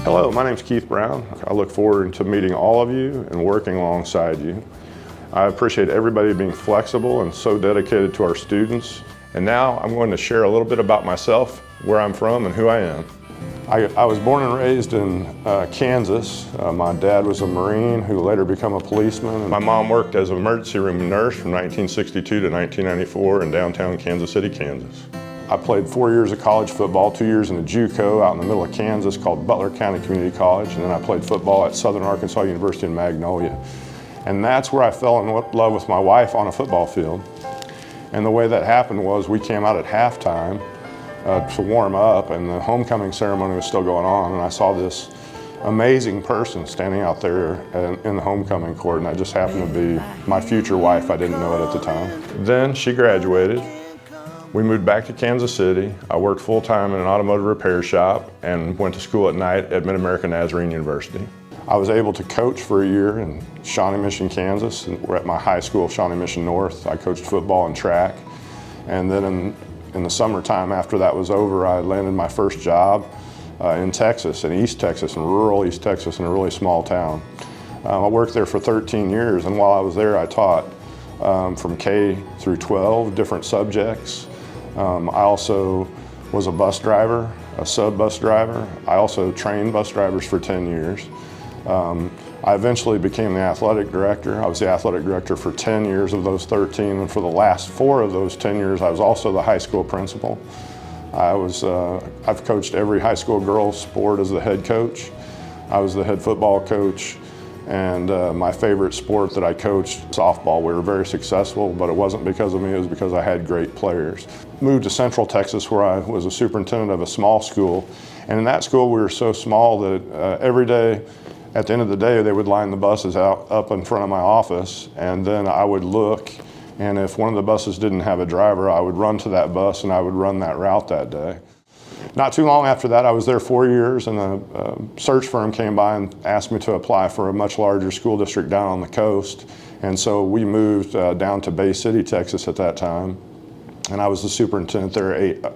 Hello, my name's Keith Brown. I look forward to meeting all of you and working alongside you. I appreciate everybody being flexible and so dedicated to our students. And now I'm going to share a little bit about myself, where I'm from, and who I am. I was born and raised in Kansas. My dad was a Marine who later became a policeman. My mom worked as an emergency room nurse from 1962 to 1994 in downtown Kansas City, Kansas. I played 4 years of college football, 2 years in a JUCO out in the middle of Kansas called Butler County Community College, and then I played football at Southern Arkansas University in Magnolia. And that's where I fell in love with my wife on a football field. And the way that happened was we came out at halftime to warm up, and the homecoming ceremony was still going on, and I saw this amazing person standing out there in the homecoming court, and that just happened to be my future wife. I didn't know it at the time. Then she graduated. We moved back to Kansas City. I worked full-time in an automotive repair shop and went to school at night at Mid-America Nazarene University. I was able to coach for a year in Shawnee Mission, Kansas. We're at my high school, Shawnee Mission North. I coached football and track. And then in the summertime after that was over, I landed my first job in Texas, in East Texas, in rural East Texas, in a really small town. I worked there for 13 years, and while I was there, I taught from K through 12 different subjects. I also was a bus driver, a sub-bus driver. I also trained bus drivers for 10 years. I eventually became the athletic director. I was the athletic director for 10 years of those 13, and for the last 4 of those 10 years, I was also the high school principal. I've coached every high school girls sport as the head coach. I was the head football coach, and my favorite sport that I coached, softball. We were very successful, but it wasn't because of me, it was because I had great players. Moved to Central Texas, where I was a superintendent of a small school, and in that school we were so small that every day, at the end of the day, they would line the buses out up in front of my office, and then I would look, and if one of the buses didn't have a driver, I would run to that bus and I would run that route that day. Not too long after that, I was there 4 years, and a search firm came by and asked me to apply for a much larger school district down on the coast, and so we moved down to Bay City, Texas at that time, and I was the superintendent there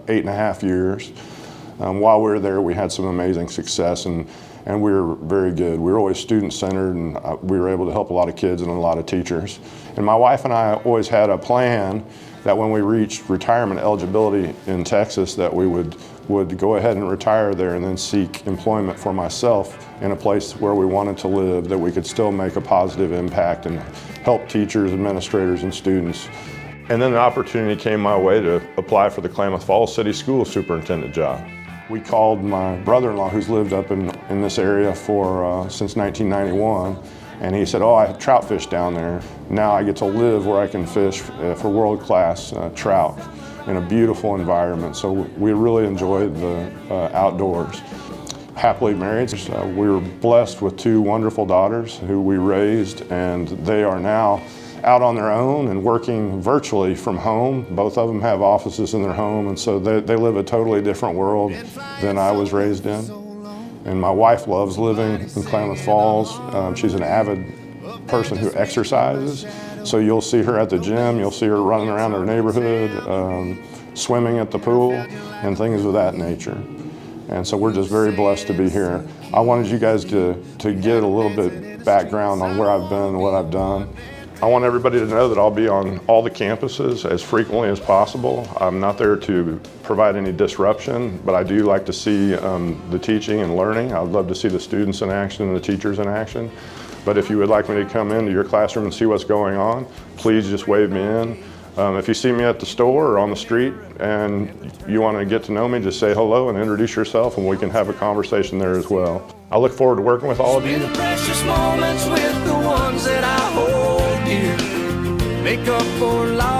8.5 years. While we were there, we had some amazing success, and we were very good. We were always student-centered, and we were able to help a lot of kids and a lot of teachers. And my wife and I always had a plan that when we reached retirement eligibility in Texas, that we would go ahead and retire there and then seek employment for myself in a place where we wanted to live, that we could still make a positive impact and help teachers, administrators, and students. And then the opportunity came my way to apply for the Klamath Falls City School superintendent job. We called my brother-in-law, who's lived up in this area since 1991, and he said, "Oh, I trout fish down there. Now I get to live where I can fish for world-class trout in a beautiful environment." So we really enjoyed the outdoors. Happily married. We were blessed with 2 wonderful daughters who we raised, and they are now out on their own and working virtually from home. Both of them have offices in their home, and so they live a totally different world than I was raised in. And my wife loves living in Klamath Falls. She's an avid person who exercises, so you'll see her at the gym, you'll see her running around her neighborhood, swimming at the pool, and things of that nature. And so we're just very blessed to be here. I wanted you guys to get a little bit background on where I've been and what I've done. I want everybody to know that I'll be on all the campuses as frequently as possible. I'm not there to provide any disruption, but I do like to see the teaching and learning. I would love to see the students in action and the teachers in action. But if you would like me to come into your classroom and see what's going on, please just wave me in. If you see me at the store or on the street and you want to get to know me, just say hello and introduce yourself, and we can have a conversation there as well. I look forward to working with all of you. Precious moments with the ones that I hold dear. Make up for life.